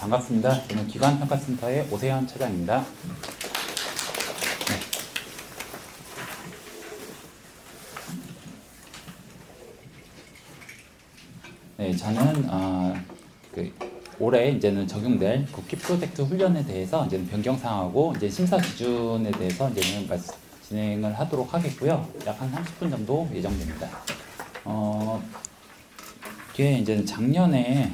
반갑습니다. 저는 기관평가센터의 오세현 차장입니다. 네, 저는 올해 이제는 적용될 국기 프로젝트 훈련에 대해서 이제는 변경사항하고 이제 심사 기준에 대해서 이제는 진행을 하도록 하겠고요. 약 한 30분 정도 예정됩니다. 이게 이제는 작년에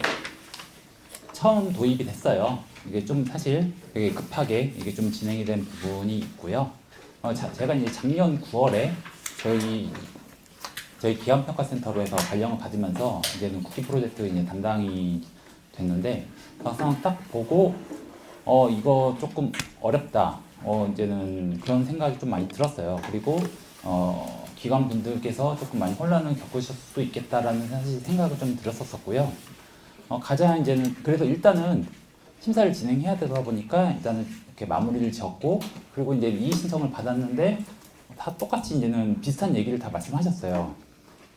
처음 도입이 됐어요. 이게 좀 사실 되게 급하게 이게 좀 진행이 된 부분이 있고요. 제가 이제 작년 9월에 저희 기업평가센터로 해서 발령을 받으면서 이제는 국기 프로젝트 이제 담당이 됐는데 막상 딱 보고 이거 조금 어렵다. 이제는 그런 생각이 좀 많이 들었어요. 그리고 기관분들께서 조금 많이 혼란을 겪으실 수도 있겠다라는 사실 생각을 좀 들었었고요. 가장 이제는 그래서 일단은 심사를 진행해야 되다 보니까 일단은 이렇게 마무리를 지었고, 그리고 이제 이의 신청을 받았는데 다 똑같이 이제는 비슷한 얘기를 다 말씀하셨어요.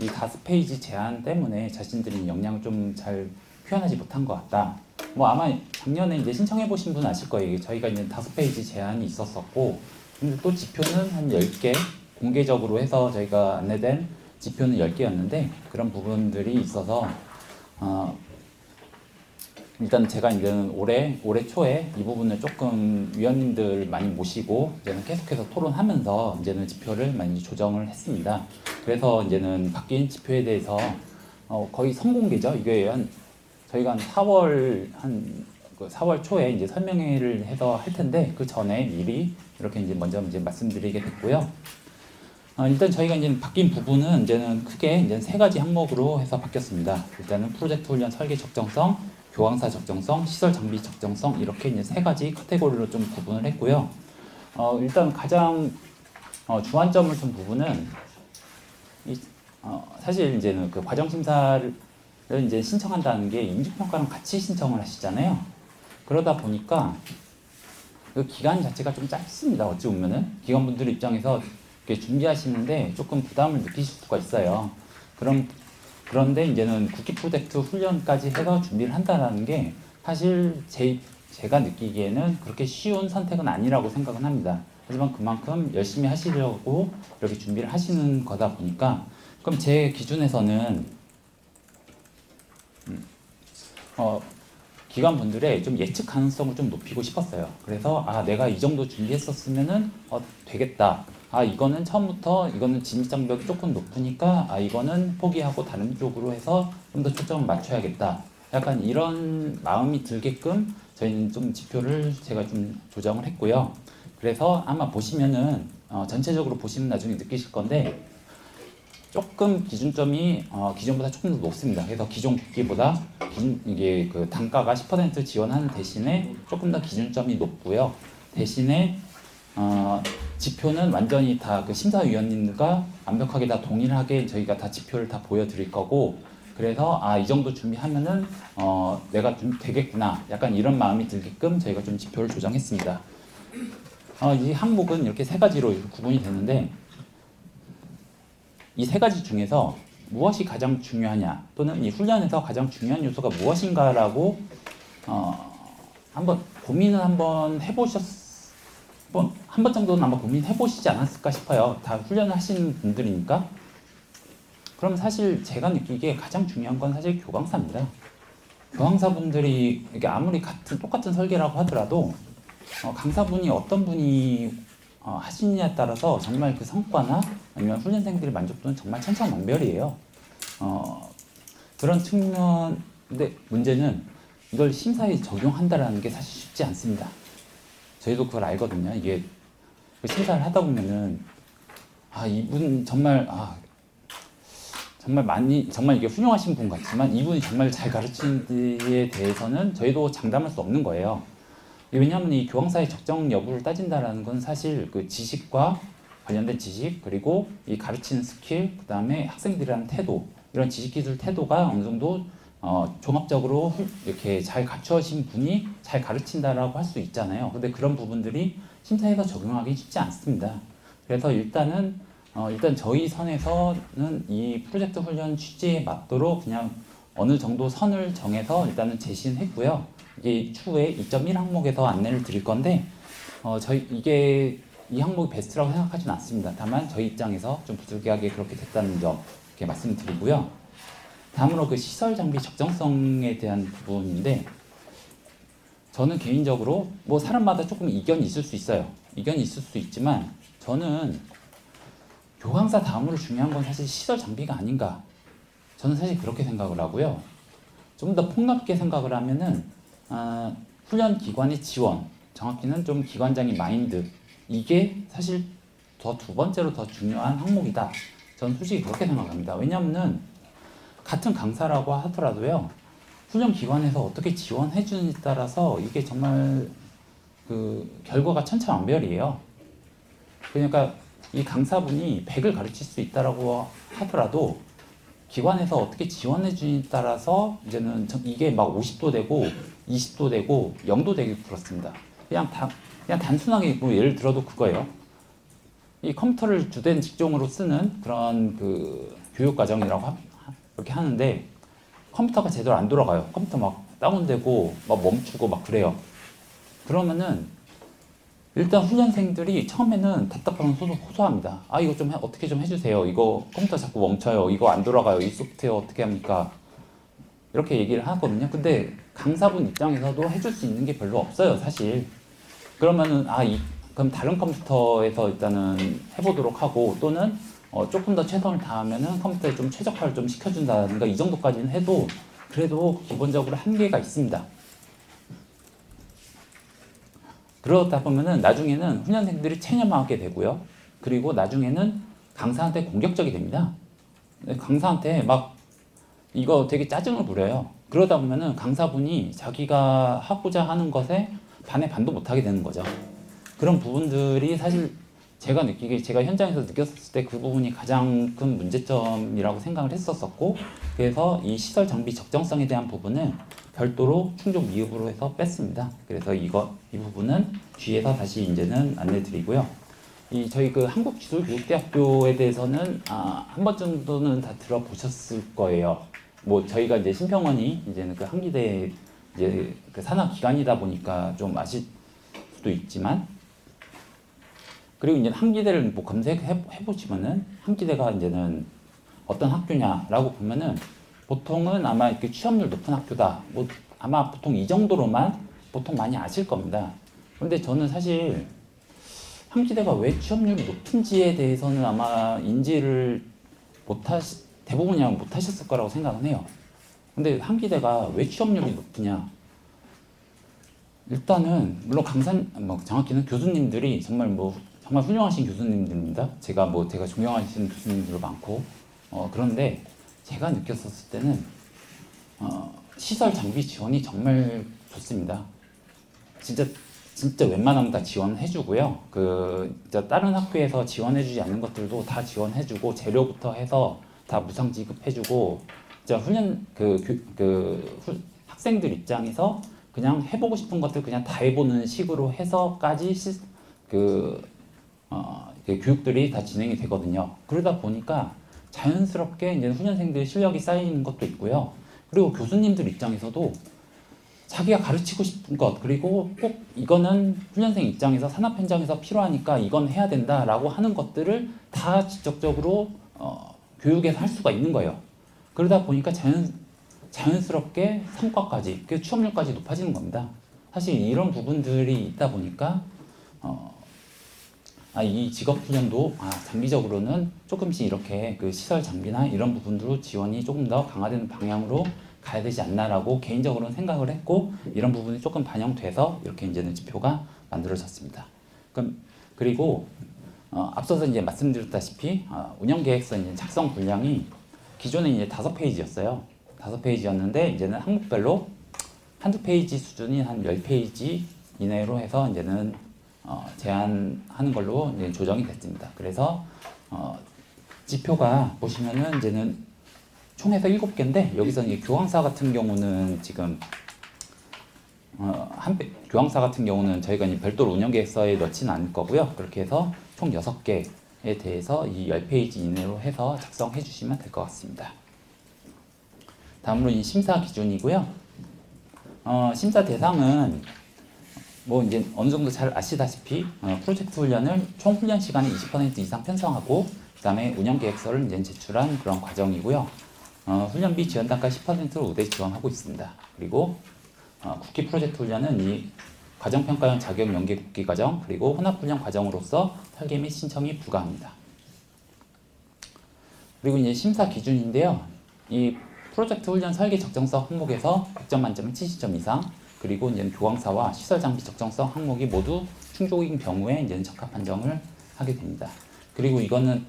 이 5페이지 제한 때문에 자신들이 역량을 좀 잘 표현하지 못한 것 같다. 뭐 아마 작년에 이제 신청해 보신 분 아실 거예요. 저희가 이제 5페이지 제한이 있었었고, 근데 또 지표는 한 10개 공개적으로 해서 저희가 안내된 지표는 10개였는데 그런 부분들이 있어서 일단 제가 이제는 올해 초에 이 부분을 조금 위원님들 많이 모시고 이제는 계속해서 토론하면서 이제는 지표를 많이 조정을 했습니다. 그래서 이제는 바뀐 지표에 대해서 거의 선공개죠. 이게 저희가 한 4월 초에 이제 설명회를 해서 할 텐데 그 전에 미리 이렇게 이제 먼저 이제 말씀드리게 됐고요. 일단 저희가 이제 바뀐 부분은 이제는 크게 이제 3가지 항목으로 해서 바뀌었습니다. 일단은 프로젝트 훈련 설계 적정성, 교황사 적정성, 시설 장비 적정성, 이렇게 이제 3가지 카테고리로 좀 구분을 했고요. 일단 가장 주안점을 둔 부분은 사실 이제는 그 과정 심사를 이제 신청한다는 게 인증평가랑 같이 신청을 하시잖아요. 그러다 보니까 그 기간 자체가 좀 짧습니다. 어찌 보면은 기관분들 입장에서 이렇게 준비하시는데 조금 부담을 느끼실 수가 있어요. 그런데 이제는 국기 프로젝트 훈련까지 해서 준비를 한다는 게 사실 제가 느끼기에는 그렇게 쉬운 선택은 아니라고 생각은 합니다. 하지만 그만큼 열심히 하시려고 이렇게 준비를 하시는 거다 보니까, 그럼 제 기준에서는 기관분들의 좀 예측 가능성을 좀 높이고 싶었어요. 그래서 내가 이 정도 준비했었으면은 되겠다. 이거는 처음부터 이거는 진입 장벽이 조금 높으니까 이거는 포기하고 다른 쪽으로 해서 좀 더 초점을 맞춰야겠다. 약간 이런 마음이 들게끔 저희는 좀 지표를 제가 좀 조정을 했고요. 그래서 아마 보시면은 전체적으로 보시면 나중에 느끼실 건데 조금 기준점이 기존보다 조금 더 높습니다. 그래서 기존 국기보다 이게 그 단가가 10% 지원하는 대신에 조금 더 기준점이 높고요. 대신에 지표는 완전히 다 그 심사위원님과 완벽하게 다 동일하게 저희가 다 지표를 다 보여드릴 거고, 그래서 이 정도 준비하면은 내가 좀 되겠구나, 약간 이런 마음이 들게끔 저희가 좀 지표를 조정했습니다. 이 항목은 이렇게 3가지로 구분이 되는데, 이 3가지 중에서 무엇이 가장 중요하냐, 또는 이 훈련에서 가장 중요한 요소가 무엇인가라고 한번 고민을 한번 한 번 정도는 아마 고민해 보시지 않았을까 싶어요. 다 훈련을 하시는 분들이니까. 그럼 사실 제가 느끼기에 가장 중요한 건 사실 교강사입니다. 교강사분들이 이게 아무리 똑같은 설계라고 하더라도 강사분이 어떤 분이 하시느냐에 따라서 정말 그 성과나 아니면 훈련생들의 만족도는 정말 천차만별이에요. 그런 측면인데 문제는 이걸 심사에 적용한다라는 게 사실 쉽지 않습니다. 저희도 그걸 알거든요. 이게 심사를 하다 보면은 이분 정말 정말 이게 훌륭하신 분 같지만 이분이 정말 잘 가르치는 데에 대해서는 저희도 장담할 수 없는 거예요. 왜냐하면 이 교황사의 적정 여부를 따진다라는 건 사실 그 지식과 관련된 지식, 그리고 이 가르치는 스킬, 그 다음에 학생들이라는 태도, 이런 지식기술 태도가 어느 정도 종합적으로 이렇게 잘 갖춰진 분이 잘 가르친다라고 할 수 있잖아요. 근데 그런 부분들이 심사에서 적용하기 쉽지 않습니다. 그래서 일단 저희 선에서는 이 프로젝트 훈련 취지에 맞도록 그냥 어느 정도 선을 정해서 일단은 제시는 했고요. 이게 추후에 2.1 항목에서 안내를 드릴 건데 저희 이게 이 항목이 베스트라고 생각하지는 않습니다. 다만 저희 입장에서 좀 부득이하게 그렇게 됐다는 점 이렇게 말씀드리고요. 다음으로 그 시설 장비 적정성에 대한 부분인데 저는 개인적으로 뭐 사람마다 조금 이견이 있을 수 있어요. 이견이 있을 수 있지만 저는 교강사 다음으로 중요한 건 사실 시설 장비가 아닌가. 저는 사실 그렇게 생각을 하고요. 좀 더 폭넓게 생각을 하면은 훈련 기관의 지원, 정확히는 좀 기관장의 마인드 이게 사실 두 번째로 더 중요한 항목이다. 저는 솔직히 그렇게 생각합니다. 왜냐하면은 같은 강사라고 하더라도요. 훈련 기관에서 어떻게 지원해 주느냐에 따라서 이게 정말 그 결과가 천차만별이에요. 그러니까 이 강사분이 100을 가르칠 수 있다라고 하더라도 기관에서 어떻게 지원해 주느냐에 따라서 이제는 이게 막 50도 되고 20도 되고 0도 되기 그렇습니다. 그냥 단순하게 뭐 예를 들어도 그거예요. 이 컴퓨터를 주된 직종으로 쓰는 그런 그 교육 과정이라고 이렇게 하는데 컴퓨터가 제대로 안 돌아가요. 컴퓨터 막 다운되고 막 멈추고 막 그래요. 그러면은 일단 훈련생들이 처음에는 답답함을 호소합니다. 아 이거 좀 어떻게 좀 해주세요. 이거 컴퓨터 자꾸 멈춰요. 이거 안 돌아가요. 이 소프트웨어 어떻게 합니까? 이렇게 얘기를 하거든요. 근데 강사분 입장에서도 해줄 수 있는 게 별로 없어요, 사실. 그러면은 그럼 다른 컴퓨터에서 일단은 해보도록 하고 또는 조금 더 최선을 다하면은 컴퓨터에 좀 최적화를 좀 시켜준다든가 이 정도까지는 해도 그래도 기본적으로 한계가 있습니다. 그러다 보면은 나중에는 훈련생들이 체념하게 되고요. 그리고 나중에는 강사한테 공격적이 됩니다. 강사한테 막 이거 되게 짜증을 부려요. 그러다 보면은 강사분이 자기가 하고자 하는 것에 반에 반도 못하게 되는 거죠. 그런 부분들이 사실 제가 현장에서 느꼈을 때 그 부분이 가장 큰 문제점이라고 생각을 했었었고, 그래서 이 시설 장비 적정성에 대한 부분은 별도로 충족 미흡으로 해서 뺐습니다. 그래서 이 부분은 뒤에서 다시 이제는 안내드리고요. 저희 그 한국기술교육대학교에 대해서는 한 번 정도는 다 들어보셨을 거예요. 뭐 저희가 이제 신평원이 이제는 그 한기대 이제 그 산하 기관이다 보니까 좀 아실 수도 있지만, 그리고 이제 한기대를 뭐 검색해 보시면은 한기대가 이제는 어떤 학교냐라고 보면은 보통은 아마 이렇게 취업률 높은 학교다. 뭐 아마 보통 이 정도로만 보통 많이 아실 겁니다. 그런데 저는 사실 한기대가 왜 취업률이 높은지에 대해서는 아마 인지를 대부분이 못하셨을 거라고 생각은 해요. 근데 한기대가 왜 취업률이 높으냐? 일단은 물론 정확히는 교수님들이 정말 훌륭하신 교수님들입니다. 제가 존경하시는 교수님들도 많고 그런데 제가 느꼈었을 때는 시설 장비 지원이 정말 좋습니다. 진짜 웬만하면 다 지원해주고요. 다른 학교에서 지원해주지 않는 것들도 다 지원해주고 재료부터 해서 다 무상 지급해주고 학생들 입장에서 그냥 해보고 싶은 것들 그냥 다 해보는 식으로 해서까지 교육들이 다 진행이 되거든요. 그러다 보니까 자연스럽게 이제 훈련생들 실력이 쌓이는 것도 있고요. 그리고 교수님들 입장에서도 자기가 가르치고 싶은 것, 그리고 꼭 이거는 훈련생 입장에서 산업 현장에서 필요하니까 이건 해야 된다라고 하는 것들을 다 직접적으로 교육에서 할 수가 있는 거예요. 그러다 보니까 자연스럽게 성과까지, 취업률까지 높아지는 겁니다. 사실 이런 부분들이 있다 보니까 이 직업훈련도 장기적으로는 조금씩 이렇게 그 시설 장비나 이런 부분으로 지원이 조금 더 강화되는 방향으로 가야 되지 않나라고 개인적으로는 생각을 했고, 이런 부분이 조금 반영돼서 이렇게 이제는 지표가 만들어졌습니다. 그리고 앞서서 이제 말씀드렸다시피 운영계획서 이제 작성 분량이 기존에 이제 5페이지였어요. 5페이지였는데 이제는 항목별로 한두 페이지 수준인 한 10페이지 이내로 해서 이제는 제한하는 걸로 이제 조정이 됐습니다. 그래서 지표가 보시면은 이제는 총해서 7개인데 여기서 이제 교황사 같은 경우는 지금 교황사 같은 경우는 저희가 이제 별도로 운영계획서에 넣지는 않을 거고요. 그렇게 해서 총 6개에 대해서 이 10페이지 이내로 해서 작성해 주시면 될 것 같습니다. 다음으로 이 심사 기준이고요. 심사 대상은 뭐 이제 어느 정도 잘 아시다시피 프로젝트 훈련을 총 훈련 시간의 20% 이상 편성하고 그다음에 운영 계획서를 이제 제출한 그런 과정이고요. 훈련비 지원 단가 10%를 우대 지원하고 있습니다. 그리고 국기 프로젝트 훈련은 이 과정평가형 자격 연계 국기 과정 그리고 혼합훈련 과정으로서 설계 및 신청이 불가합니다. 그리고 이제 심사 기준인데요. 이 프로젝트 훈련 설계 적정성 항목에서 100점 만점에 70점 이상, 그리고 이제 교황사와 시설 장비 적정성 항목이 모두 충족인 경우에 이제 적합 판정을 하게 됩니다. 그리고 이거는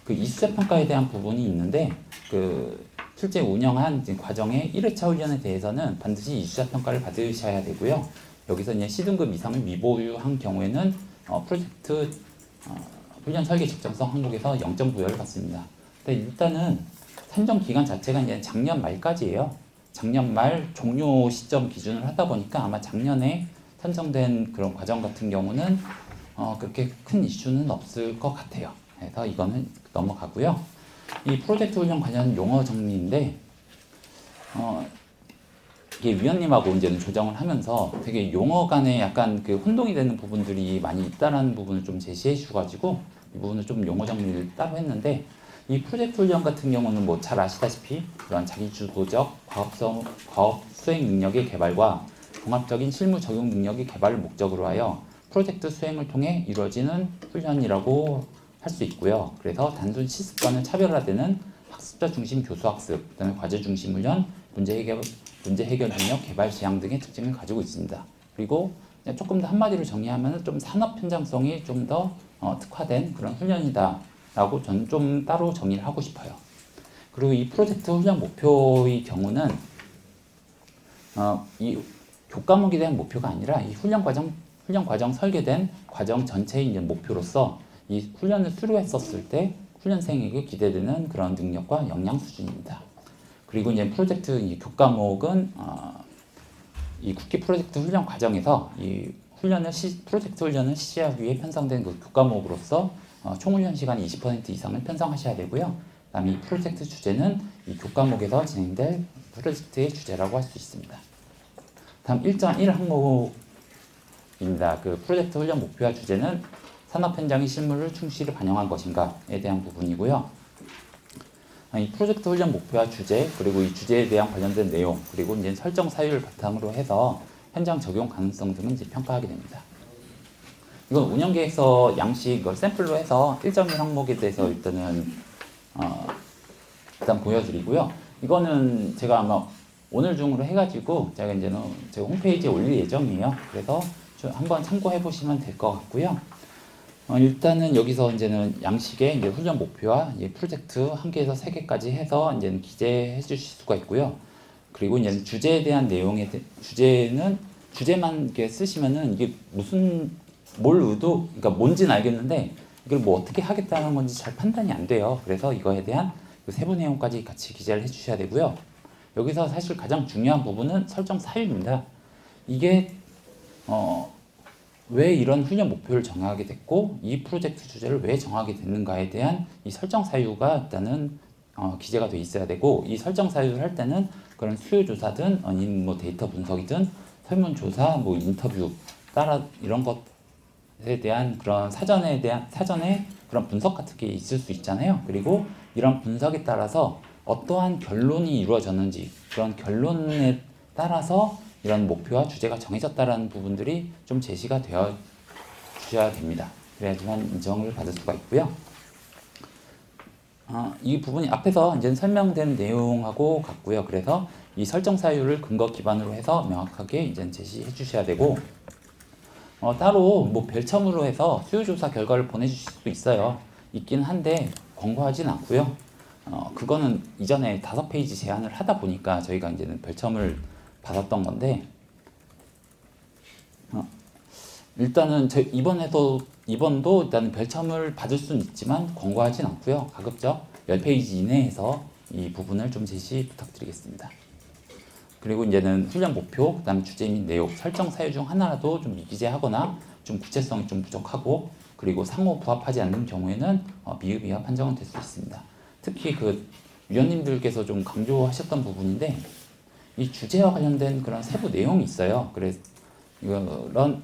그 이수자 평가에 대한 부분이 있는데 그 실제 운영한 과정의 1회차 훈련에 대해서는 반드시 이수자 평가를 받으셔야 되고요. 여기서 이제 C등급 이상을 미보유한 경우에는 프로젝트 훈련 설계 적정성 항목에서 0점 부여를 받습니다. 근데 일단은 산정 기간 자체가 이제 작년 말까지예요. 작년 말 종료 시점 기준을 하다 보니까 아마 작년에 산정된 그런 과정 같은 경우는 그렇게 큰 이슈는 없을 것 같아요. 그래서 이거는 넘어가고요. 이 프로젝트 훈련 관련 용어 정리인데 이게 위원님하고 이제는 조정을 하면서 되게 용어 간에 약간 그 혼동이 되는 부분들이 많이 있다라는 부분을 좀 제시해 주셔가지고 이 부분을 좀 용어 정리를 따로 했는데 이 프로젝트 훈련 같은 경우는 뭐 잘 아시다시피 그런 자기주도적 과업 수행 능력의 개발과 종합적인 실무 적용 능력의 개발을 목적으로 하여 프로젝트 수행을 통해 이루어지는 훈련이라고 할 수 있고요. 그래서 단순 실습과는 차별화되는 학습자 중심 교수 학습, 그다음에 과제 중심 훈련, 문제 해결 능력, 개발 지향 등의 특징을 가지고 있습니다. 그리고 조금 더 한마디로 정리하면 좀 산업 현장성이 좀 더 특화된 그런 훈련이다라고 저는 좀 따로 정리를 하고 싶어요. 그리고 이 프로젝트 훈련 목표의 경우는 이 교과목에 대한 목표가 아니라 이 훈련 과정 설계된 과정 전체의 이제 목표로서 이 훈련을 수료했었을 때 훈련생에게 기대되는 그런 능력과 역량 수준입니다. 그리고 이제 프로젝트 이 교과목은 이 국기 프로젝트 훈련 과정에서 이 프로젝트 훈련을 실시하기 위해 편성된 그 교과목으로서 총 훈련 시간 20% 이상을 편성하셔야 되고요. 그다음에 이 프로젝트 주제는 이 교과목에서 진행될 프로젝트의 주제라고 할 수 있습니다. 다음 1.1 항목입니다. 그 프로젝트 훈련 목표와 주제는 산업 현장의 실무를 충실히 반영한 것인가에 대한 부분이고요. 이 프로젝트 훈련 목표와 주제, 그리고 이 주제에 대한 관련된 내용, 그리고 이제 설정 사유를 바탕으로 해서 현장 적용 가능성 등을 이제 평가하게 됩니다. 이건 운영 계획서 양식 이걸 샘플로 해서 1.1 항목에 대해서 일단은 일단 보여드리고요. 이거는 제가 아마 오늘 중으로 해가지고 제가 이제는 제 홈페이지에 올릴 예정이에요. 그래서 한번 참고해 보시면 될 것 같고요. 일단은 여기서 이제는 양식의 이제 훈련 목표와 이제 프로젝트 1개에서 3개까지 해서 이제 기재해 주실 수가 있고요. 그리고 이제 주제에 대한 주제만 이렇게 쓰시면은 이게 그러니까 뭔지는 알겠는데 이걸 뭐 어떻게 하겠다는 건지 잘 판단이 안 돼요. 그래서 이거에 대한 그 세부 내용까지 같이 기재를 해 주셔야 되고요. 여기서 사실 가장 중요한 부분은 설정 사유입니다. 이게 왜 이런 훈련 목표를 정하게 됐고 이 프로젝트 주제를 왜 정하게 됐는가에 대한 이 설정 사유가 일단은 기재가 돼 있어야 되고, 이 설정 사유를 할 때는 그런 수요 조사든 아니면 뭐 데이터 분석이든 설문 조사, 뭐 인터뷰 따라 이런 것에 대한 그런 사전에 그런 분석 같은 게 있을 수 있잖아요. 그리고 이런 분석에 따라서 어떠한 결론이 이루어졌는지 그런 결론에 따라서 이런 목표와 주제가 정해졌다라는 부분들이 좀 제시가 되어 주셔야 됩니다. 그래야지만 인정을 받을 수가 있고요. 이 부분이 앞에서 이제 설명된 내용하고 같고요. 그래서 이 설정 사유를 근거 기반으로 해서 명확하게 이제 제시해 주셔야 되고, 따로 뭐 별첨으로 해서 수요조사 결과를 보내주실 수도 있어요. 있긴 한데 권고하진 않고요. 그거는 이전에 5페이지 제안을 하다 보니까 저희가 이제는 별첨을 받았던 건데, 일단은 이번도 일단 별첨을 받을 수는 있지만 권고하진 않고요. 가급적 10페이지 이내에서 이 부분을 좀 제시 부탁드리겠습니다. 그리고 이제는 훈련 목표, 그다음에 주제 및 내용, 설정 사유 중 하나라도 좀 미기재하거나 좀 구체성이 좀 부족하고, 그리고 상호 부합하지 않는 경우에는 미흡 이하 판정은 될 수 있습니다. 특히 그 위원님들께서 좀 강조하셨던 부분인데, 이 주제와 관련된 그런 세부 내용이 있어요. 그래서 이런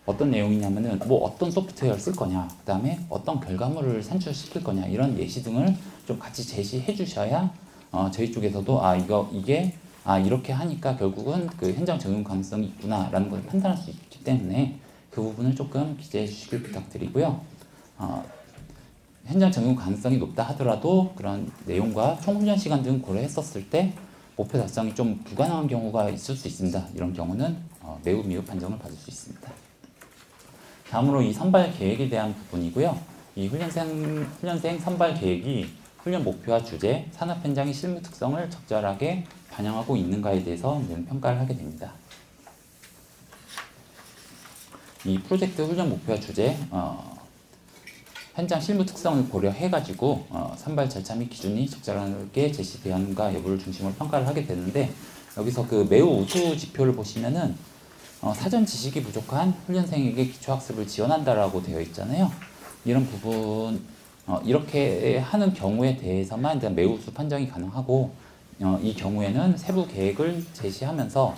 어떤 내용이냐면은 뭐 어떤 소프트웨어를 쓸 거냐, 그다음에 어떤 결과물을 산출시킬 거냐 이런 예시 등을 좀 같이 제시해 주셔야 저희 쪽에서도 이게 이렇게 하니까 결국은 그 현장 적용 가능성이 있구나라는 걸 판단할 수 있기 때문에 그 부분을 조금 기재해 주시길 부탁드리고요. 현장 적용 가능성이 높다 하더라도 그런 내용과 총훈련 시간 등 고려했었을 때 목표 달성이 좀 불가능한 경우가 있을 수 있습니다. 이런 경우는 매우 미흡 판정을 받을 수 있습니다. 다음으로 이 선발 계획에 대한 부분이고요. 이 훈련생 선발 계획이 훈련 목표와 주제, 산업 현장의 실무 특성을 적절하게 반영하고 있는가에 대해서 평가를 하게 됩니다. 이 프로젝트 훈련 목표와 주제, 현장 실무 특성을 고려해가지고 선발 절차 및 기준이 적절하게 제시되었는가 여부를 중심으로 평가를 하게 되는데, 여기서 그 매우 우수 지표를 보시면은 사전 지식이 부족한 훈련생에게 기초학습을 지원한다라고 되어 있잖아요. 이런 부분 이렇게 하는 경우에 대해서만 이제 매우 우수 판정이 가능하고, 이 경우에는 세부 계획을 제시하면서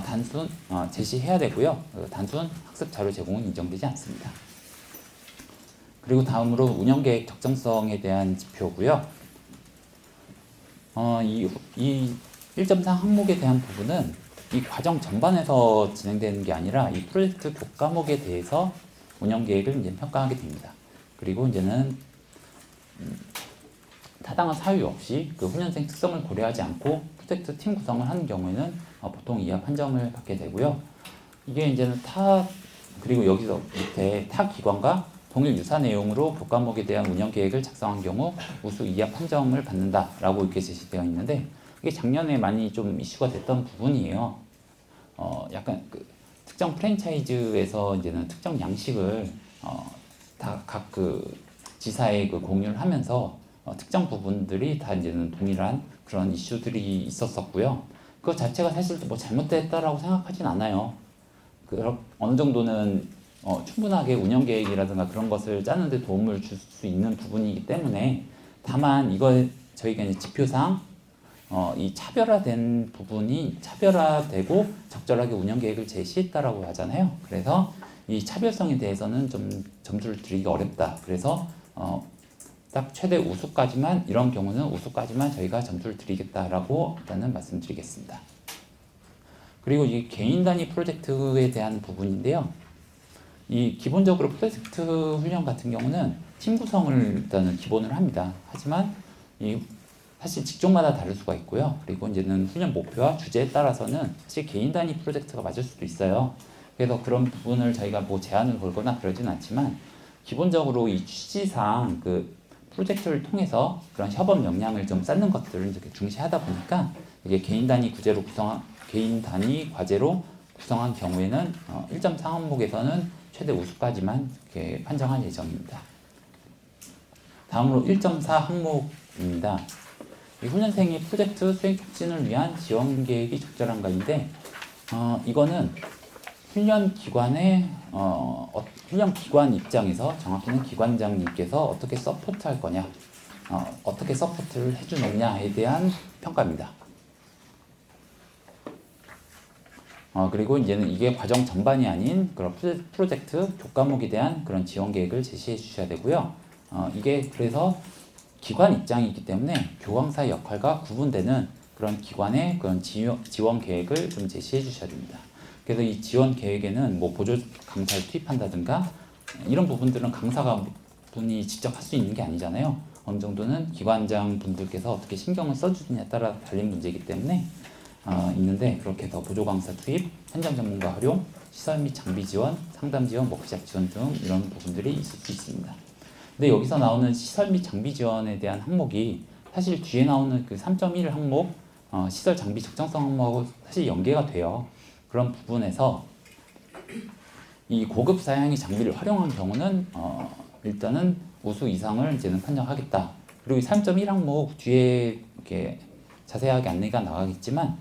단순 제시해야 되고요. 단순 학습 자료 제공은 인정되지 않습니다. 그리고 다음으로 운영 계획 적정성에 대한 지표고요. 이 1.4 항목에 대한 부분은 이 과정 전반에서 진행되는 게 아니라 이 프로젝트 교과목에 대해서 운영 계획을 이제 평가하게 됩니다. 그리고 이제는 타당한 사유 없이 그 훈련생 특성을 고려하지 않고 프로젝트 팀 구성을 하는 경우에는 보통 이하 판정을 받게 되고요. 이게 이제는 그리고 여기서 밑에 타 기관과 동일 유사 내용으로 교과목에 대한 운영 계획을 작성한 경우 우수 이하 판정을 받는다라고 이렇게 제시되어 있는데, 이게 작년에 많이 좀 이슈가 됐던 부분이에요. 약간 그 특정 프랜차이즈에서 이제는 특정 양식을 다 각 지사에 공유를 하면서 특정 부분들이 다 이제는 동일한 그런 이슈들이 있었었고요. 그 자체가 사실 뭐 잘못됐다라고 생각하진 않아요. 어느 정도는 충분하게 운영 계획이라든가 그런 것을 짜는데 도움을 줄 수 있는 부분이기 때문에, 다만 이걸 저희가 이제 지표상 이 차별화된 부분이 차별화되고 적절하게 운영 계획을 제시했다라고 하잖아요. 그래서 이 차별성에 대해서는 좀 점수를 드리기가 어렵다. 그래서 딱 최대 우수까지만, 이런 경우는 우수까지만 저희가 점수를 드리겠다라고 일단은 말씀드리겠습니다. 그리고 이 개인 단위 프로젝트에 대한 부분인데요. 이 기본적으로 프로젝트 훈련 같은 경우는 팀 구성을 일단은 기본으로 합니다. 하지만 사실 직종마다 다를 수가 있고요. 그리고 이제는 훈련 목표와 주제에 따라서는 사실 개인 단위 프로젝트가 맞을 수도 있어요. 그래서 그런 부분을 저희가 뭐 제한을 걸거나 그러진 않지만, 기본적으로 이 취지상 그 프로젝트를 통해서 그런 협업 역량을 좀 쌓는 것들을 이렇게 중시하다 보니까, 이게 개인 단위 과제로 구성한 경우에는 1.4 항목에서는 최대 우수까지만 이렇게 판정할 예정입니다. 다음으로 1.4 항목입니다. 이 훈련생의 프로젝트 수행 촉진을 위한 지원 계획이 적절한가인데, 이거는 훈련 기관 입장에서 정확히는 기관장님께서 어떻게 서포트할 거냐, 어떻게 서포트를 해주느냐에 대한 평가입니다. 그리고 이제는 이게 과정 전반이 아닌 그런 프로젝트 교과목에 대한 그런 지원 계획을 제시해 주셔야 되고요. 이게 그래서 기관 입장이기 때문에 교강사 역할과 구분되는 그런 기관의 그런 지원 계획을 좀 제시해 주셔야 됩니다. 그래서 이 지원 계획에는 뭐 보조 강사를 투입한다든가 이런 부분들은 강사가 분이 직접 할 수 있는 게 아니잖아요. 어느 정도는 기관장 분들께서 어떻게 신경을 써주느냐에 따라 달린 문제이기 때문에 있는데, 그렇게 해서 보조 강사 투입, 현장 전문가 활용, 시설 및 장비 지원, 상담 지원, 워크샵 지원 등 이런 부분들이 있을 수 있습니다. 근데 여기서 나오는 시설 및 장비 지원에 대한 항목이 사실 뒤에 나오는 그 3.1 항목 시설 장비 적정성 항목하고 사실 연계가 돼요. 그런 부분에서 이 고급 사양의 장비를 활용한 경우는 일단은 우수 이상을 이제는 판정하겠다. 그리고 이 3.1 항목 뒤에 이렇게 자세하게 안내가 나가겠지만,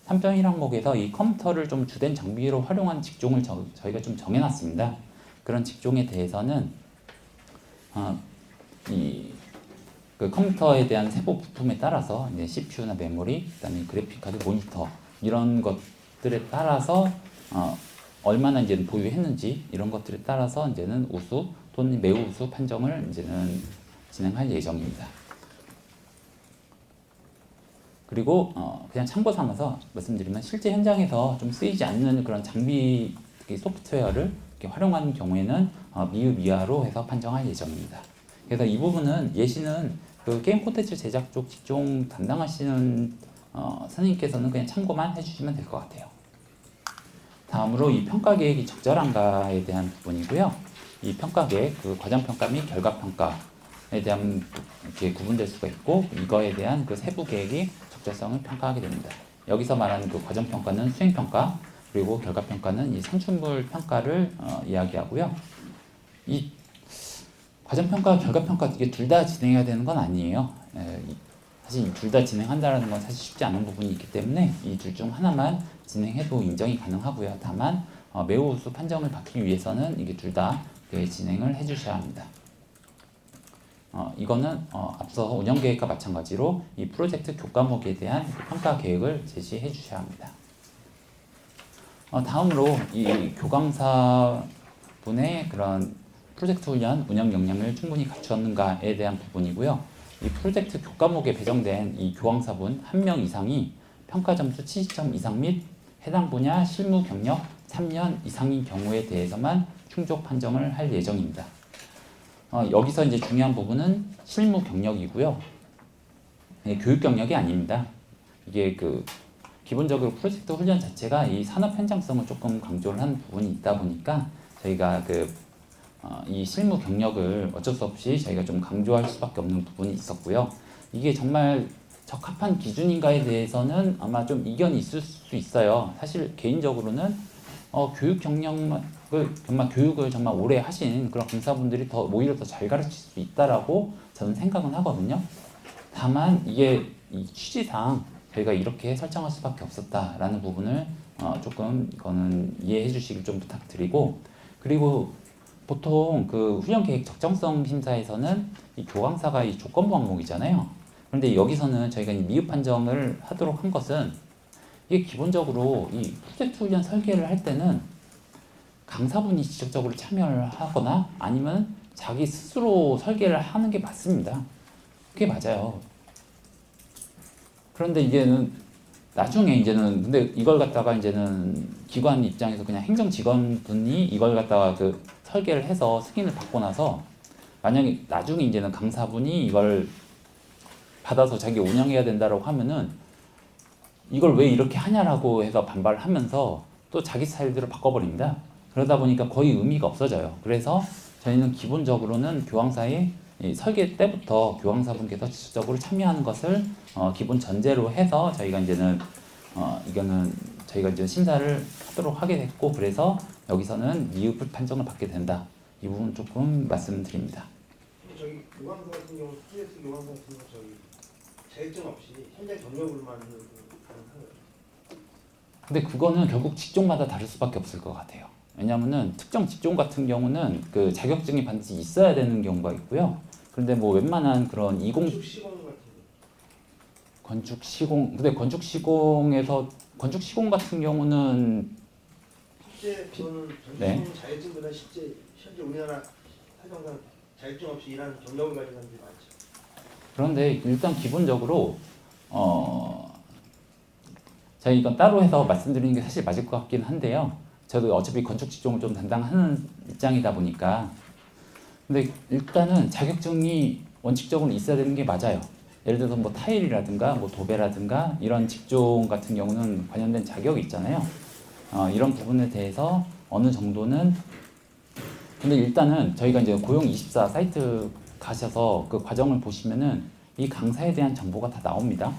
3.1 항목에서 이 컴퓨터를 좀 주된 장비로 활용한 직종을 저희가 좀 정해놨습니다. 그런 직종에 대해서는 이 그 컴퓨터에 대한 세부 부품에 따라서 이제 CPU나 메모리, 그다음에 그래픽 카드, 모니터 이런 것들에 따라서 얼마나 이제 보유했는지 이런 것들에 따라서 이제는 우수 또는 매우 우수 판정을 이제는 진행할 예정입니다. 그리고 그냥 참고 삼아서 말씀드리면 실제 현장에서 좀 쓰이지 않는 그런 장비 특히 소프트웨어를 이렇게 활용하는 경우에는 미흡 이하로 해서 판정할 예정입니다. 그래서 이 부분은 예시는 그 게임 콘텐츠 제작 쪽 직종 담당하시는 선생님께서는 그냥 참고만 해주시면 될 것 같아요. 다음으로 이 평가 계획이 적절한가에 대한 부분이고요. 이 평가 계획, 그 과정 평가 및 결과 평가에 대한 이렇게 구분될 수가 있고 이거에 대한 그 세부 계획이 적절성을 평가하게 됩니다. 여기서 말하는 그 과정 평가는 수행 평가, 그리고 결과 평가는 이 산출물 평가를 이야기하고요. 이 과정 평가, 결과 평가 이게 둘 다 진행해야 되는 건 아니에요. 사실 둘 다 진행한다라는 건 사실 쉽지 않은 부분이 있기 때문에 이 둘 중 하나만 진행해도 인정이 가능하고요. 다만 매우 우수 판정을 받기 위해서는 이게 둘 다 진행을 해주셔야 합니다. 이거는 앞서 운영 계획과 마찬가지로 이 프로젝트 교과목에 대한 평가 계획을 제시해 주셔야 합니다. 다음으로 이 교강사분의 그런 프로젝트 훈련 운영 역량을 충분히 갖추었는가에 대한 부분이고요. 이 프로젝트 교과목에 배정된 이 교강사분 1명 이상이 평가 점수 70점 이상 및 해당 분야 실무 경력 3년 이상인 경우에 대해서만 충족 판정을 할 예정입니다. 여기서 이제 중요한 부분은 실무 경력이고요. 교육 경력이 아닙니다. 이게 그 기본적으로 프로젝트 훈련 자체가 이 산업 현장성을 조금 강조를 하는 부분이 있다 보니까 저희가 이 실무 경력을 어쩔 수 없이 저희가 좀 강조할 수밖에 없는 부분이 있었고요. 이게 정말 적합한 기준인가에 대해서는 아마 좀 이견이 있을 수 있어요. 사실 개인적으로는 교육 경력을 정말 교육을 정말 오래 하신 그런 강사분들이 오히려 더 잘 가르칠 수 있다라고 저는 생각은 하거든요. 다만 이게 이 취지상 저희가 이렇게 설정할 수밖에 없었다라는 부분을 조금 이거는 이해해 주시길 좀 부탁드리고, 그리고 보통 그 훈련 계획 적정성 심사에서는 이 교강사가 이 조건부 항목이잖아요. 그런데 여기서는 저희가 이 미흡 판정을 하도록 한 것은 이게 기본적으로 이 프로젝트 훈련 설계를 할 때는 강사분이 직접적으로 참여를 하거나 아니면 자기 스스로 설계를 하는 게 맞습니다. 그게 맞아요. 그런데 이제는 나중에 이제는 근데 이걸 갖다가 이제는 기관 입장에서 그냥 행정 직원분이 이걸 갖다가 그 설계를 해서 승인을 받고 나서 만약에 나중에 이제는 강사분이 이걸 받아서 자기 운영해야 된다라고 하면은 이걸 왜 이렇게 하냐라고 해서 반발을 하면서 또 자기 스타일대로 바꿔버립니다. 그러다 보니까 거의 의미가 없어져요. 그래서 저희는 기본적으로는 교황사의 설계 때부터 교황사분께서 지속적으로 참여하는 것을 기본 전제로 해서 저희가 이제는 이거는 저희가 이제 심사를 하도록 하게 됐고, 그래서 여기서는 미흡 판정을 받게 된다. 이 부분 조금 말씀드립니다. 저기 교감사 같은 경우, CS 교감사 같은 경우 저기 자격증 없이 현장 경력으로만 가능한가요? 근데 그거는 결국 직종마다 다를 수밖에 없을 것 같아요. 왜냐하면은 특정 직종 같은 경우는 그 자격증이 반드시 있어야 되는 경우가 있고요. 그런데 뭐 웬만한 그런 건축 시공 같은 거. 건축 시공, 근데 건축 시공 같은 경우는 실제 그거는 네. 건축 자격증보다 실제 현재 우리나라 사정상 자격증 없이 일하는 경력을 가진 사람들이 많죠. 그런데 일단 기본적으로 저희 이건 따로 해서 말씀드리는 게 사실 맞을 것 같긴 한데요. 저도 어차피 건축 직종을 좀 담당하는 입장이다 보니까, 근데 일단은 자격증이 원칙적으로 있어야 되는 게 맞아요. 예를 들어서 뭐 타일이라든가 뭐 도배라든가 이런 직종 같은 경우는 관련된 자격이 있잖아요. 이런 부분에 대해서 어느 정도는, 근데 일단은 저희가 이제 고용24 사이트 가셔서 그 과정을 보시면은 이 강사에 대한 정보가 다 나옵니다.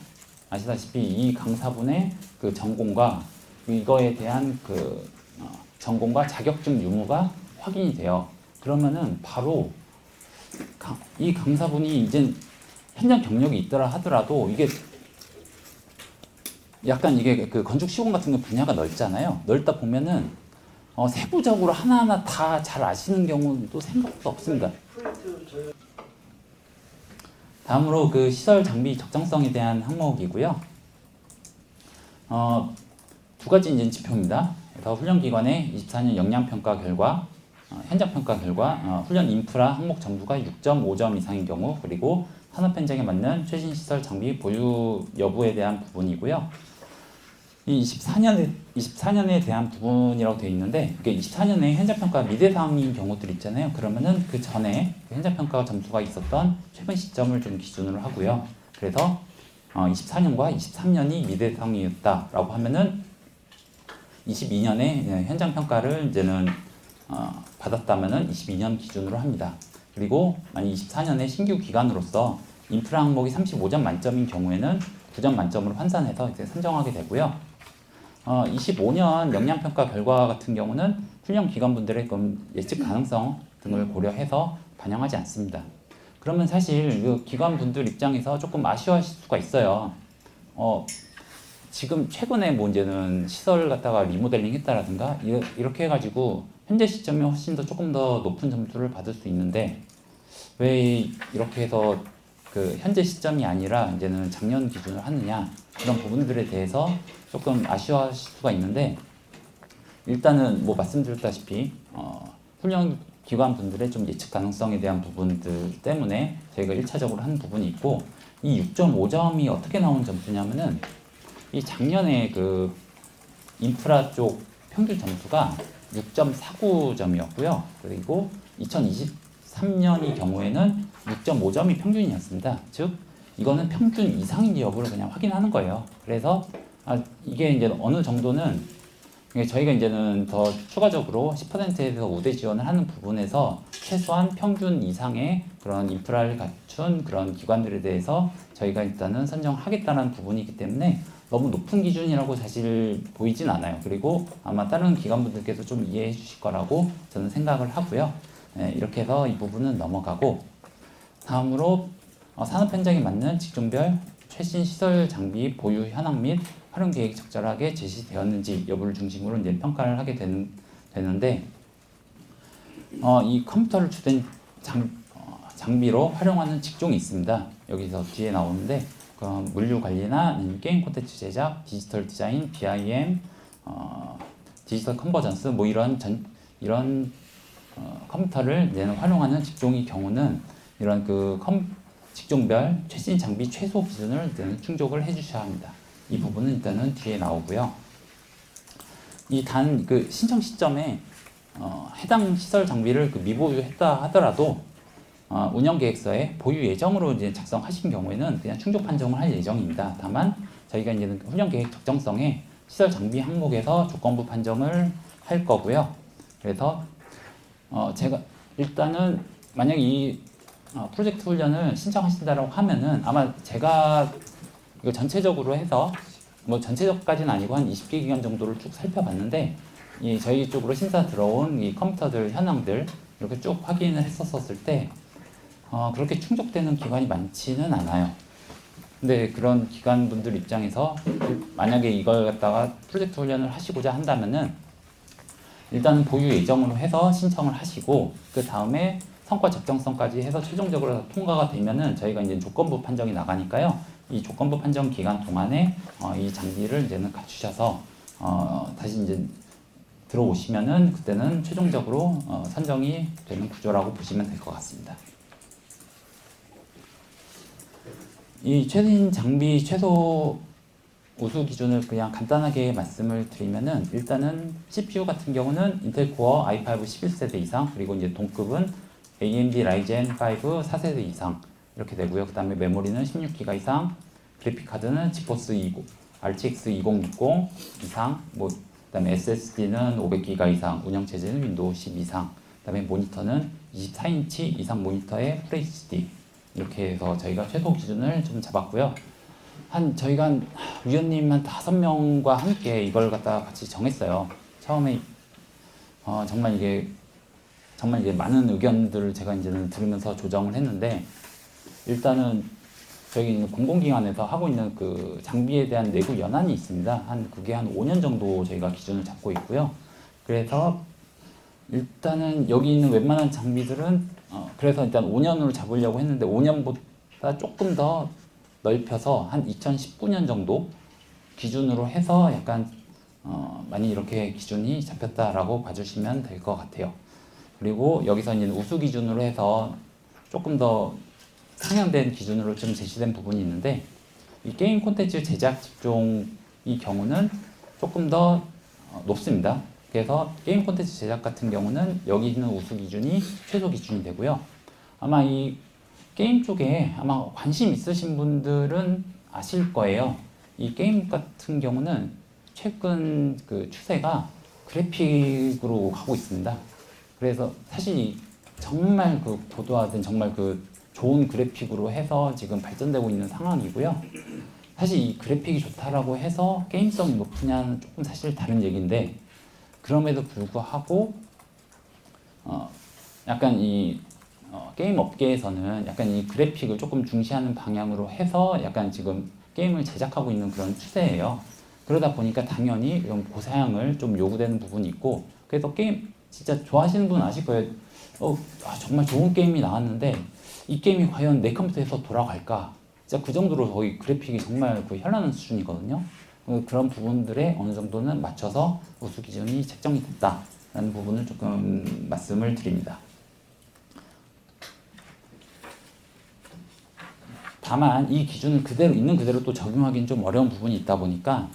아시다시피 이 강사분의 그 전공과 이거에 대한 그 전공과 자격증 유무가 확인이 돼요. 그러면은 바로 이 강사분이 이제 현장 경력이 있더라 하더라도 이게 약간 이게 그 건축 시공 같은 게 분야가 넓잖아요. 넓다 보면은 세부적으로 하나하나 다 잘 아시는 경우도 생각보다 없습니다. 다음으로 그 시설 장비 적정성에 대한 항목이고요. 두 가지 이제 지표입니다. 그래서 훈련기관의 24년 역량평가 결과, 현장평가 결과, 훈련 인프라 항목 점수가 6.5점 이상인 경우, 그리고 산업 현장에 맞는 최신 시설 장비 보유 여부에 대한 부분이고요. 이 24년에 대한 부분이라고 되어 있는데, 이게 24년에 현장평가 미대사항인 경우들 있잖아요. 그러면은 그 전에 현장평가 점수가 있었던 최근 시점을 좀 기준으로 하고요. 그래서 24년과 23년이 미대사항이었다라고 하면은 22년에 현장평가를 이제는 받았다면은 22년 기준으로 합니다. 그리고 만약 24년에 신규 기관으로서 인프라 항목이 35점 만점인 경우에는 9점 만점으로 환산해서 이제 선정하게 되고요. 25년 역량평가 결과 같은 경우는 훈련 기관분들의 예측 가능성 등을 고려해서 반영하지 않습니다. 그러면 사실 그 기관분들 입장에서 조금 아쉬워하실 수가 있어요. 지금 최근에 뭐 이제는 시설 갖다가 리모델링 했다라든가 이렇게 해가지고 현재 시점에 훨씬 더 조금 더 높은 점수를 받을 수 있는데 왜 이렇게 해서 그 현재 시점이 아니라 이제는 작년 기준으로 하느냐, 그런 부분들에 대해서 조금 아쉬워하실 수가 있는데, 일단은 뭐 말씀드렸다시피 훈련 기관 분들의 좀 예측 가능성에 대한 부분들 때문에 저희가 1차적으로 한 부분이 있고, 이 6.5점이 어떻게 나온 점수냐면은 이 작년에 그 인프라 쪽 평균 점수가 6.49점이었고요. 그리고 2023년의 경우에는 6.5점이 평균이었습니다. 즉 이거는 평균 이상인지 여부를 그냥 확인하는 거예요. 그래서 이게 이제 어느 정도는 저희가 이제는 더 추가적으로 10%에서 우대 지원을 하는 부분에서 최소한 평균 이상의 그런 인프라를 갖춘 그런 기관들에 대해서 저희가 일단은 선정하겠다는 부분이기 때문에 너무 높은 기준이라고 사실 보이진 않아요. 그리고 아마 다른 기관분들께서 좀 이해해 주실 거라고 저는 생각을 하고요. 이렇게 해서 이 부분은 넘어가고, 다음으로 산업 현장에 맞는 직종별 최신 시설 장비 보유 현황 및 활용 계획이 적절하게 제시되었는지 여부를 중심으로 이제 평가를 하게 되는데, 이 컴퓨터를 주된 장비로 활용하는 직종이 있습니다. 여기서 뒤에 나오는데 물류 관리나 게임 콘텐츠 제작, 디지털 디자인, BIM, 디지털 컨버전스 뭐 이런 컴퓨터를 활용하는 직종의 경우는 이런 직종별 최신 장비 최소 기준을 충족을 해주셔야 합니다. 이 부분은 일단은 뒤에 나오고요. 그 신청 시점에 해당 시설 장비를 미보유했다 하더라도 운영 계획서에 보유 예정으로 이제 작성하신 경우에는 그냥 충족 판정을 할 예정입니다. 다만 저희가 이제 훈련 계획 적정성에 시설 장비 항목에서 조건부 판정을 할 거고요. 그래서 제가 일단은 만약 이 프로젝트 훈련을 신청하신다고 하면은 아마 제가 이거 전체적으로 해서 뭐 전체적까지는 아니고 한 20개 기관 정도를 쭉 살펴봤는데, 저희 쪽으로 심사 들어온 이 컴퓨터들 현황들 이렇게 쭉 확인을 했었을 때 그렇게 충족되는 기관이 많지는 않아요. 근데 그런 기관분들 입장에서 만약에 이걸 갖다가 프로젝트 훈련을 하시고자 한다면은 일단은 보유 예정으로 해서 신청을 하시고, 그 다음에 성과 적정성까지 해서 최종적으로 통과가 되면은 저희가 이제 조건부 판정이 나가니까요. 이 조건부 판정 기간 동안에 이 장비를 이제는 갖추셔서 다시 이제 들어오시면은 그때는 최종적으로 선정이 되는 구조라고 보시면 될 것 같습니다. 이 최신 장비 최소 우수 기준을 그냥 간단하게 말씀을 드리면은, 일단은 CPU 같은 경우는 인텔 코어 i5 11세대 이상, 그리고 이제 동급은 AMD 라이젠 5 4세대 이상 이렇게 되고요. 그 다음에 메모리는 16기가 이상, 그래픽 카드는 지포스 RTX 2060 이상, 그 다음에 SSD는 500기가 이상, 운영 체제는 윈도우 10 이상, 그 다음에 모니터는 24인치 이상 모니터에 FHD, 이렇게 해서 저희가 최소 기준을 좀 잡았고요. 저희가 위원님 한 5명과 함께 이걸 갖다가 같이 정했어요. 처음에 정말 이게 많은 의견들을 제가 이제는 들으면서 조정을 했는데, 일단은 저희 공공기관에서 하고 있는 그 장비에 대한 내구 연한이 있습니다. 그게 한 5년 정도 저희가 기준을 잡고 있고요. 그래서 일단은 여기 있는 웬만한 장비들은 그래서 일단 5년으로 잡으려고 했는데, 조금 더 넓혀서 한 2019년 정도 기준으로 해서 약간 많이 이렇게 기준이 잡혔다라고 봐주시면 될 것 같아요. 그리고 여기서 이제 우수 기준으로 해서 조금 더 상향된 기준으로 좀 제시된 부분이 있는데, 이 게임 콘텐츠 제작 직종의 경우는 조금 더 높습니다. 그래서 게임 콘텐츠 제작 같은 경우는 여기 있는 우수 기준이 최소 기준이 되고요. 아마 이 게임 쪽에 아마 관심 있으신 분들은 아실 거예요. 이 게임 같은 경우는 최근 그 추세가 그래픽으로 가고 있습니다. 그래서 사실 정말 그 고도화된 정말 그 좋은 그래픽으로 해서 지금 발전되고 있는 상황이고요. 사실 이 그래픽이 좋다라고 해서 게임성이 높으냐는 조금 사실 다른 얘기인데, 그럼에도 불구하고 약간 이 게임 업계에서는 약간 이 그래픽을 조금 중시하는 방향으로 해서 약간 지금 게임을 제작하고 있는 그런 추세예요. 그러다 보니까 당연히 이런 고사양을 좀 요구되는 부분이 있고, 그래서 게임 진짜 좋아하시는 분은 아실 거예요. 정말 좋은 게임이 나왔는데 이 게임이 과연 내 컴퓨터에서 돌아갈까? 진짜 그 정도로 거의 그래픽이 정말 그 현란한 수준이거든요. 그런 부분들에 어느 정도는 맞춰서 우수 기준이 책정이 됐다라는 부분을 조금 말씀을 드립니다. 다만 이 기준을 그대로 있는 그대로 또 적용하기는 좀 어려운 부분이 있다 보니까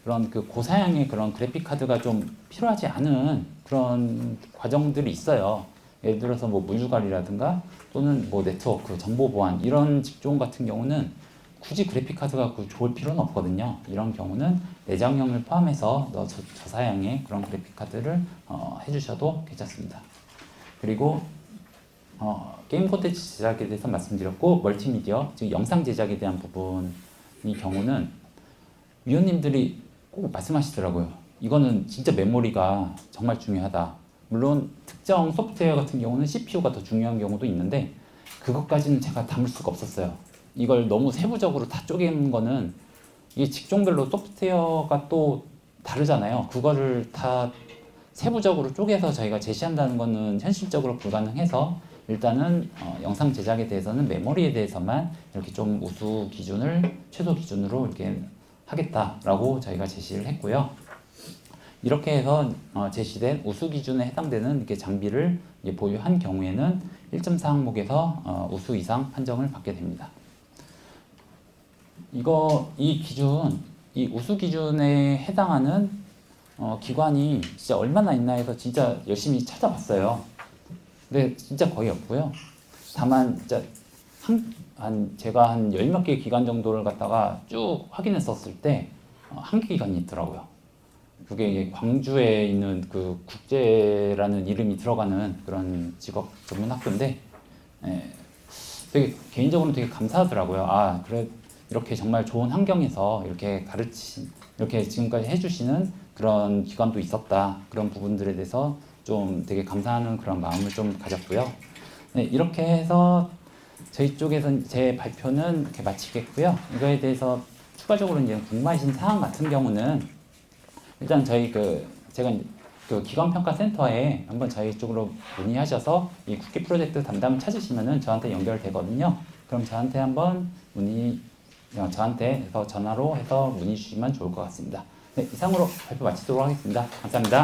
그런 그 고사양의 그런 그래픽 카드가 좀 필요하지 않은 그런 과정들이 있어요. 예를 들어서 뭐 물류관리라든가 또는 뭐 네트워크, 정보 보안 이런 직종 같은 경우는 굳이 그래픽 카드가 좋을 필요는 없거든요. 이런 경우는 내장형을 포함해서 저사양의 그런 그래픽 카드를 해주셔도 괜찮습니다. 그리고 게임 콘텐츠 제작에 대해서 말씀드렸고, 멀티미디어, 즉 영상 제작에 대한 부분의 경우는 위원님들이 꼭 말씀하시더라고요. 이거는 진짜 메모리가 정말 중요하다. 물론 특정 소프트웨어 같은 경우는 CPU가 더 중요한 경우도 있는데 그것까지는 제가 담을 수가 없었어요. 이걸 너무 세부적으로 다 쪼개는 거는 이게 직종별로 소프트웨어가 또 다르잖아요. 그거를 다 세부적으로 쪼개서 저희가 제시한다는 거는 현실적으로 불가능해서 일단은 영상 제작에 대해서는 메모리에 대해서만 이렇게 좀 우수 기준을 최소 기준으로 이렇게 하겠다라고 저희가 제시를 했고요. 이렇게 해서 제시된 우수 기준에 해당되는 이렇게 장비를 보유한 경우에는 1.4 항목에서 우수 이상 판정을 받게 됩니다. 이 기준, 이 우수 기준에 해당하는 기관이 진짜 얼마나 있나 해서 진짜 열심히 찾아봤어요. 근데 진짜 거의 없고요. 다만 진짜 제가 한 10몇 개 기관 정도를 갖다가 쭉 확인했었을 때 한 개 기관이 있더라고요. 그게 광주에 있는 그 국제라는 이름이 들어가는 그런 직업 전문 학교인데, 되게 개인적으로 되게 감사하더라고요. 그래 이렇게 정말 좋은 환경에서 이렇게 이렇게 지금까지 해주시는 그런 기관도 있었다. 그런 부분들에 대해서 좀 되게 감사하는 그런 마음을 좀 가졌고요. 네, 이렇게 해서 저희 쪽에서 제 발표는 이렇게 마치겠고요. 이거에 대해서 추가적으로 이제 궁금하신 사항 같은 경우는 일단 제가 그 기관평가센터에 한번 저희 쪽으로 문의하셔서 이 국기 프로젝트 담당을 찾으시면은 저한테 연결되거든요. 그럼 저한테 한번 저한테서 전화로 해서 문의 주시면 좋을 것 같습니다. 네, 이상으로 발표 마치도록 하겠습니다. 감사합니다.